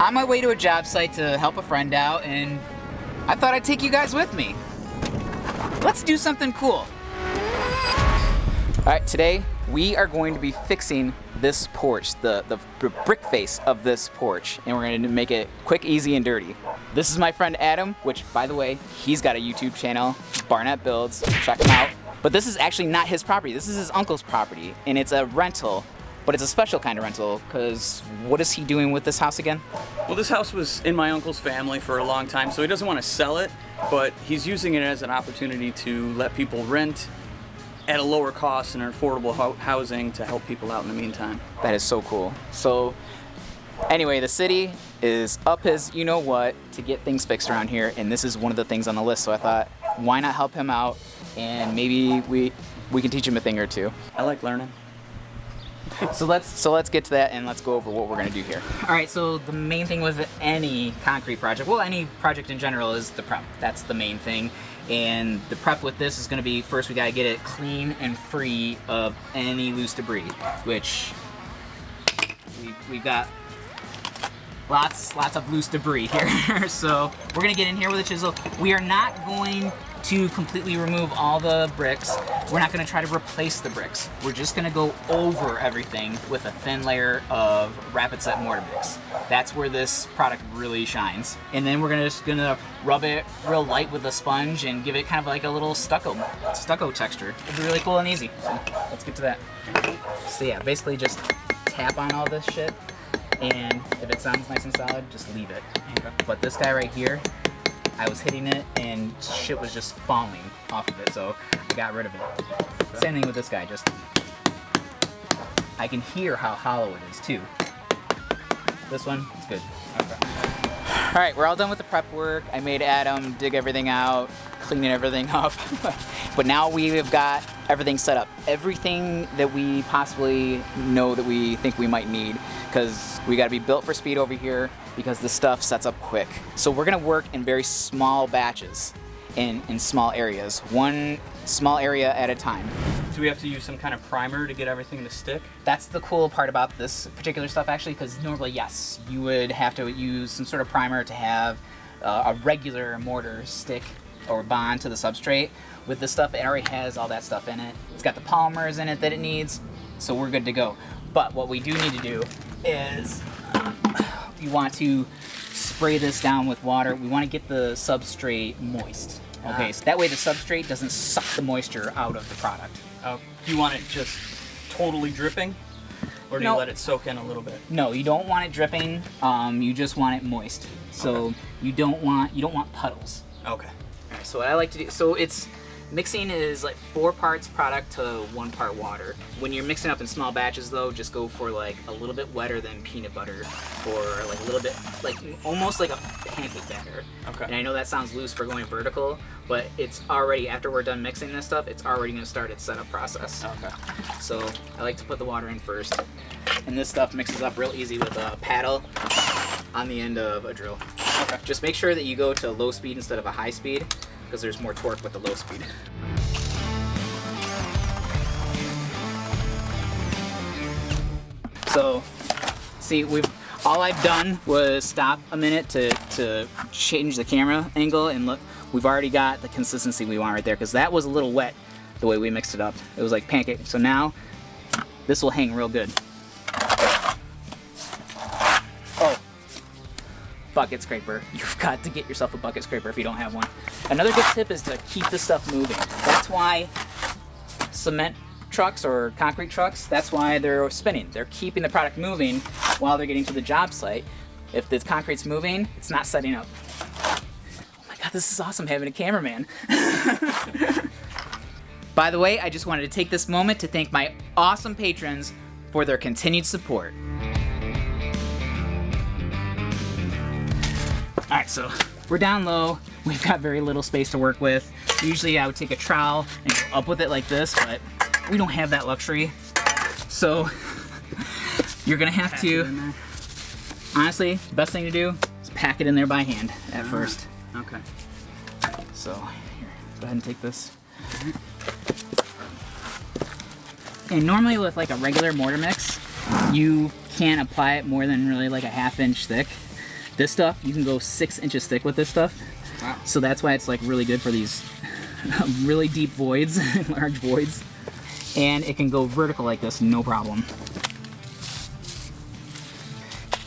on my way to a job site to help a friend out, and I thought I'd take you guys with me. Let's do something cool. All right, today we are going to be fixing this porch, the brick face of this porch, and we're going to make it quick, easy, and dirty. This is my friend Adam, which, by the way, he's got a YouTube channel, Barnett Builds. Check him out. But this is actually not his property. This is his uncle's property, and it's a rental, but it's a special kind of rental, because what is he doing with this house again? Well, this house was in my uncle's family for a long time, so he doesn't want to sell it, but he's using it as an opportunity to let people rent at a lower cost and affordable housing to help people out in the meantime. That is so cool. So anyway, the city is up his you-know-what to get things fixed around here, and this is one of the things on the list, so I thought, why not help him out, and maybe we can teach him a thing or two. I like learning. So let's get to that, and let's go over what we're gonna do here. All right, so the main thing with any concrete project, well, any project in general, is the prep. That's the main thing. And the prep with this is gonna be, first we gotta get it clean and free of any loose debris, which we've got lots of loose debris here. So we're gonna get in here with a chisel. We are not going to completely remove all the bricks. We're not gonna try to replace the bricks. We're just gonna go over everything with a thin layer of rapid set mortar mix. That's where this product really shines. And then we're just gonna rub it real light with a sponge and give it kind of like a little stucco texture. It'll be really cool and easy. So let's get to that. So yeah, basically just tap on all this shit, and if it sounds nice and solid, just leave it. But this guy right here, I was hitting it and shit was just falling off of it, so I got rid of it. Same thing with this guy, just I can hear how hollow it is too. This one, it's good. Okay. All right, we're all done with the prep work. I made Adam dig everything out, cleaning everything up. But now we've got everything set up. Everything that we possibly know that we think we might need, because we gotta be built for speed over here, because this stuff sets up quick. So we're gonna work in very small batches, in small areas, one small area at a time. Do we have to use some kind of primer to get everything to stick? That's the cool part about this particular stuff, actually, because normally, yes, you would have to use some sort of primer to have a regular mortar stick or bond to the substrate. With this stuff, it already has all that stuff in it. It's got the polymers in it that it needs, so we're good to go. But what we do need to do is you want to spray this down with water. We want to get the substrate moist. Okay, so that way the substrate doesn't suck the moisture out of the product. Do you want it just totally dripping, or do you let it soak in a little bit? No, you don't want it dripping. You just want it moist. So okay. you don't want puddles. Okay. All right, so what I like to do, so it's mixing is like 4 parts product to 1 part water. When you're mixing up in small batches though, just go for like a little bit wetter than peanut butter, or like a little bit, like almost like a pancake batter. Okay. And I know that sounds loose for going vertical, but it's already, after we're done mixing this stuff, it's already gonna start its setup process. Okay. So I like to put the water in first, and this stuff mixes up real easy with a paddle on the end of a drill. Okay. Just make sure that you go to low speed instead of a high speed, because there's more torque with the low speed. So, see, all I've done was stop a minute to change the camera angle, and look, we've already got the consistency we want right there, because that was a little wet the way we mixed it up. It was like pancake. So now, this will hang real good. Bucket scraper. You've got to get yourself a bucket scraper if you don't have one. Another good tip is to keep the stuff moving. That's why cement trucks or concrete trucks, that's why they're spinning. They're keeping the product moving while they're getting to the job site. If the concrete's moving, it's not setting up. Oh my God, this is awesome having a cameraman. By the way, I just wanted to take this moment to thank my awesome patrons for their continued support. All right, so we're down low. We've got very little space to work with. Usually I would take a trowel and go up with it like this, but we don't have that luxury. So you're gonna have to, honestly, the best thing to do is pack it in there by hand at first. Okay. So here, go ahead and take this. And normally with like a regular mortar mix, you can't apply it more than really like a 1/2 inch thick. This stuff, you can go 6 inches thick with this stuff. Wow. So that's why it's like really good for these really deep voids, large voids. And it can go vertical like this, no problem.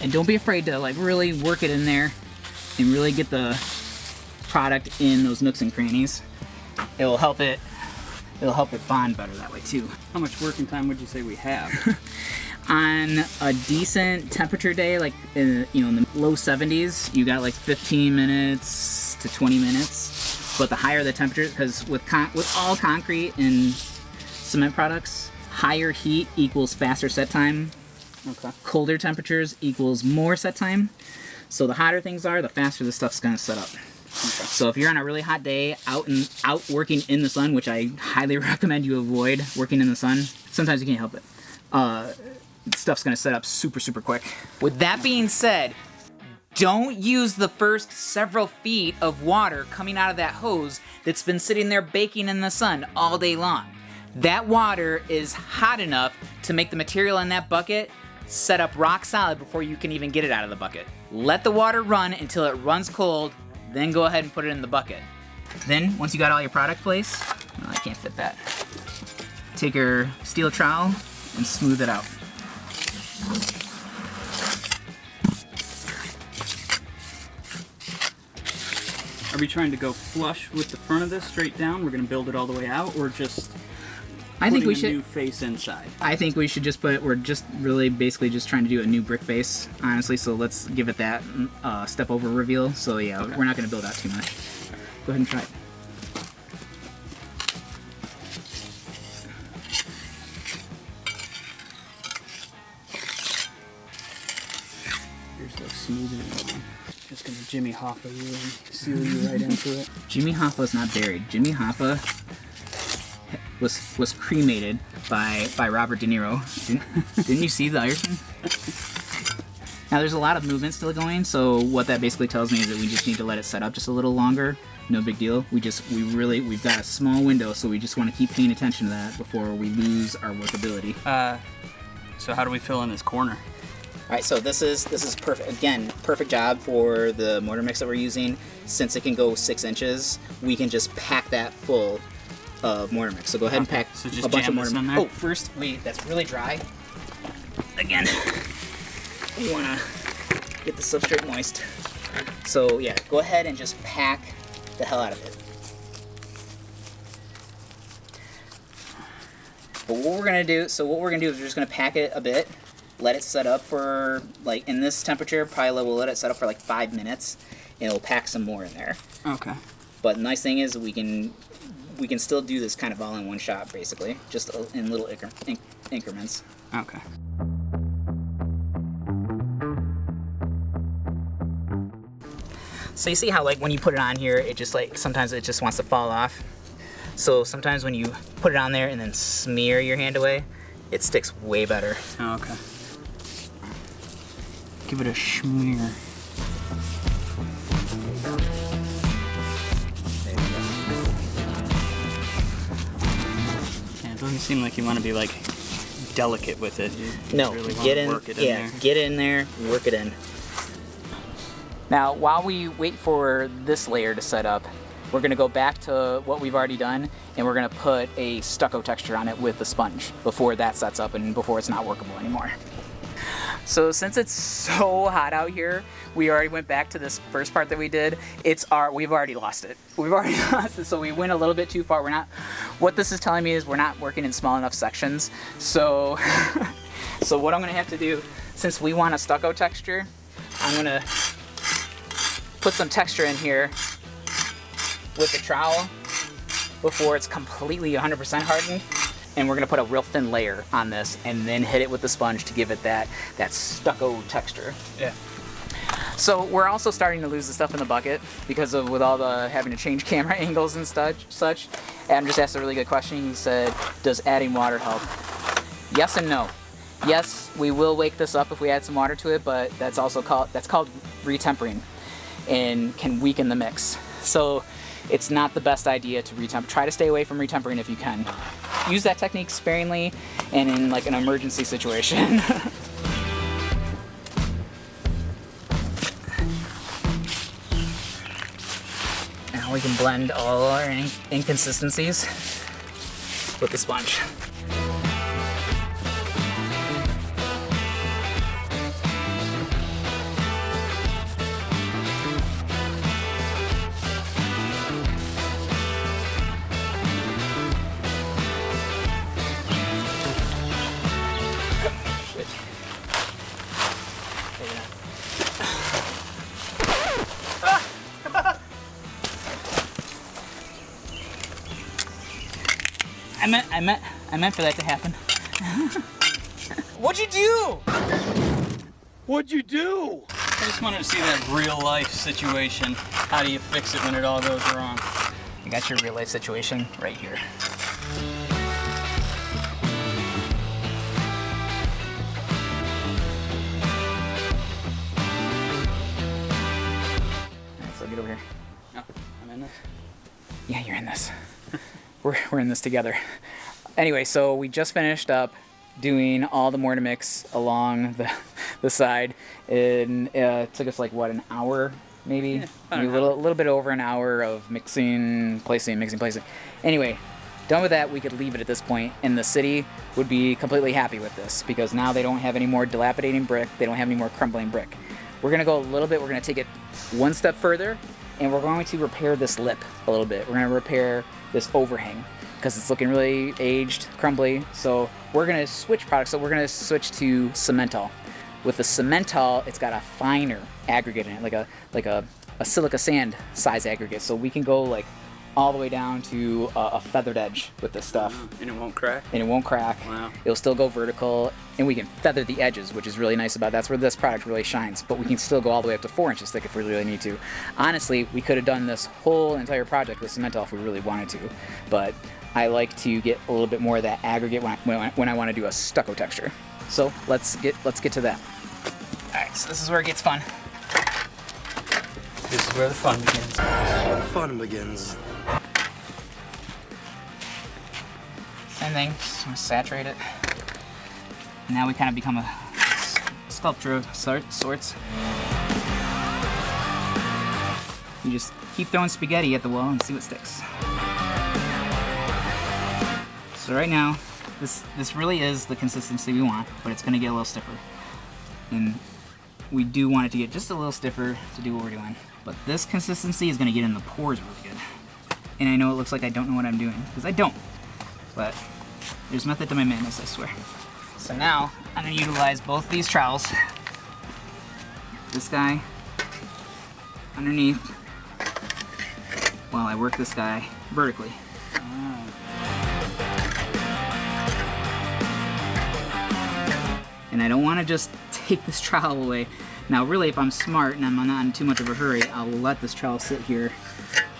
And don't be afraid to like really work it in there and really get the product in those nooks and crannies. It'll help it bond better that way too. How much working time would you say we have? On a decent temperature day, like in the low 70s, you got like 15 minutes to 20 minutes. But the higher the temperature, because with all concrete and cement products, higher heat equals faster set time. Okay. Colder temperatures equals more set time. So the hotter things are, the faster the stuff's gonna set up. Okay. So if you're on a really hot day, out working in the sun, which I highly recommend you avoid working in the sun. Sometimes you can't help it. Stuff's gonna set up super, super quick. With that being said, don't use the first several feet of water coming out of that hose that's been sitting there baking in the sun all day long. That water is hot enough to make the material in that bucket set up rock solid before you can even get it out of the bucket. Let the water run until it runs cold, then go ahead and put it in the bucket. Then, once you got all your product placed, well, I can't fit that. Take your steel trowel and smooth it out. Are we trying to go flush with the front of this straight down? We're going to build it all the way out, or just I think we putting a should new face inside? I think we should just put it, we're just really basically just trying to do a new brick face, honestly, so let's give it that step over reveal. So yeah, okay. We're not going to build out too much. Go ahead and try it. Here's the smoothing. Just going to Jimmy Hoffa you and seal you right into it. Jimmy Hoffa's not buried. Jimmy Hoffa was cremated by Robert De Niro. Didn't you see The Irishman? Now there's a lot of movement still going, so what that basically tells me is that we just need to let it set up just a little longer. No big deal. We've got a small window, so we just want to keep paying attention to that before we lose our workability. So how do we fill in this corner? All right, so this is perfect. Again, perfect job for the mortar mix that we're using. Since it can go 6 inches, we can just pack that full of mortar mix. So go ahead and pack a bunch of mortar mix. Oh, first, that's really dry. Again, we want to get the substrate moist. So yeah, go ahead and just pack the hell out of it. But what we're gonna do is we're just gonna pack it a bit. Let it set up for, like, in this temperature, probably we'll let it set up for like 5 minutes, and it'll pack some more in there. Okay. But the nice thing is we can still do this kind of all in one shot, basically, just in little increments. Okay. So you see how, like, when you put it on here, it just, like, sometimes it just wants to fall off. So sometimes when you put it on there and then smear your hand away, it sticks way better. Oh, okay. Give it a smear. Yeah, it doesn't seem like you want to be like delicate with it. You no, really get in. Get in there, work it in. Now, while we wait for this layer to set up, we're going to go back to what we've already done, and we're going to put a stucco texture on it with the sponge before that sets up and before it's not workable anymore. So since it's so hot out here, we already went back to this first part that we did. We've already lost it. We've already lost it, so we went a little bit too far. What this is telling me is we're not working in small enough sections. So, so what I'm going to have to do, since we want a stucco texture, I'm going to put some texture in here with the trowel before it's completely 100% hardened, and we're gonna put a real thin layer on this and then hit it with the sponge to give it that stucco texture. Yeah. So we're also starting to lose the stuff in the bucket because of with all the having to change camera angles and such. Adam just asked a really good question. He said, does adding water help? Yes and no. Yes, we will wake this up if we add some water to it, but that's called retempering and can weaken the mix. So it's not the best idea to retemper. Try to stay away from retempering if you can. Use that technique sparingly and in like an emergency situation. we can blend all our inconsistencies with the sponge. I meant for that to happen. What'd you do? What'd you do? I just wanted to see that real life situation. How do you fix it when it all goes wrong? I got your real life situation right here. Alright, so get over here. Oh, I'm in this? Yeah, you're in this. We're in this together. Anyway, so we just finished up doing all the mortar mix along the side. It took us like, what, an hour maybe? Yeah, Maybe a little bit over an hour of mixing, placing. Anyway, done with that, we could leave it at this point, and the city would be completely happy with this because now they don't have any more dilapidating brick, they don't have any more crumbling brick. We're gonna go a little bit, we're gonna take it one step further, and we're going to repair this lip a little bit. We're gonna repair this overhang because it's looking really aged, crumbly. So we're gonna switch products. So we're gonna switch to Cementol. With the Cementol, it's got a finer aggregate in it, like a silica sand size aggregate. So we can go like all the way down to a feathered edge with this stuff. And it won't crack? And it won't crack. Wow. It'll still go vertical, and we can feather the edges, which is really nice about it. That's where this product really shines. But we can still go all the way up to 4 inches thick if we really need to. Honestly, we could have done this whole entire project with Cementol if we really wanted to. But I like to get a little bit more of that aggregate when I want to do a stucco texture. So let's get to that. All right, so this is where it gets fun. This is where the fun begins. This is where the fun begins. Same thing, just want to saturate it. Now we kind of become a sculpture of sorts. You just keep throwing spaghetti at the wall and see what sticks. So right now, this really is the consistency we want, but it's going to get a little stiffer. And we do want it to get just a little stiffer to do what we're doing. But this consistency is going to get in the pores really good. And I know it looks like I don't know what I'm doing, because I don't. But there's method to my madness, I swear. So now, I'm going to utilize both these trowels. This guy underneath, while I work this guy vertically. And I don't want to just take this trowel away. Now really, if I'm smart and I'm not in too much of a hurry, I'll let this trowel sit here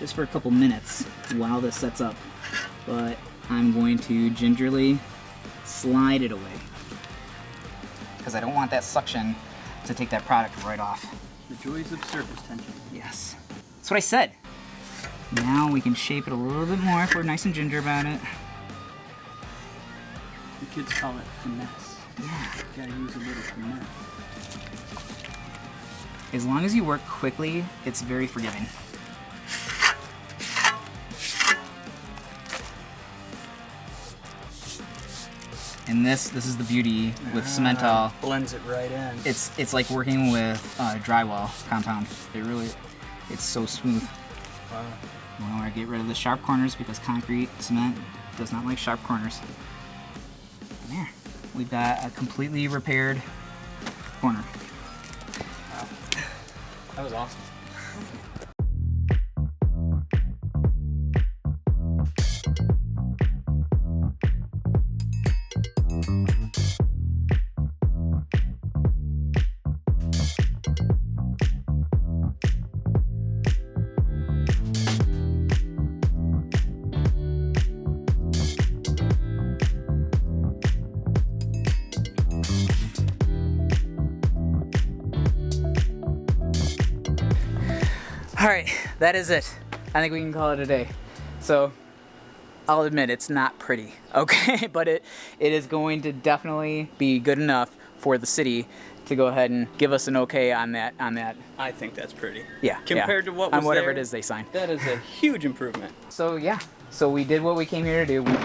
just for a couple minutes while this sets up. But I'm going to gingerly slide it away because I don't want that suction to take that product right off. The joys of surface tension. Yes. That's what I said. Now we can shape it a little bit more if we're nice and ginger about it. The kids call it finesse. Yeah. You gotta use a little finesse. As long as you work quickly, it's very forgiving. And this is the beauty with Cementol. Blends it right in. It's like working with drywall compound. It's so smooth. Wow. You want to get rid of the sharp corners because concrete cement does not like sharp corners. And there, we've got a completely repaired corner. Wow. That was awesome. All right, that is it. I think we can call it a day. So I'll admit it's not pretty, okay? But it is going to definitely be good enough for the city to go ahead and give us an okay on that. I think that's pretty. Yeah. Compared to what was on whatever there, it is they signed. That is a huge improvement. So yeah. So we did what we came here to do.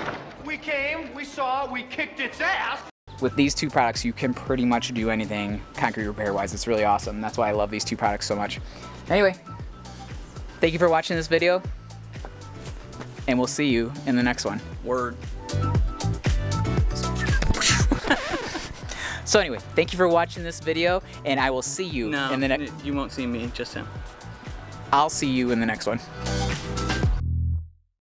We came, we saw, we kicked its ass. With these two products, you can pretty much do anything concrete repair-wise. It's really awesome. That's why I love these two products so much. Anyway, thank you for watching this video, and we'll see you in the next one. Word. So anyway, thank you for watching this video, and I will see you in the next. You won't see me, just him. I'll see you in the next one.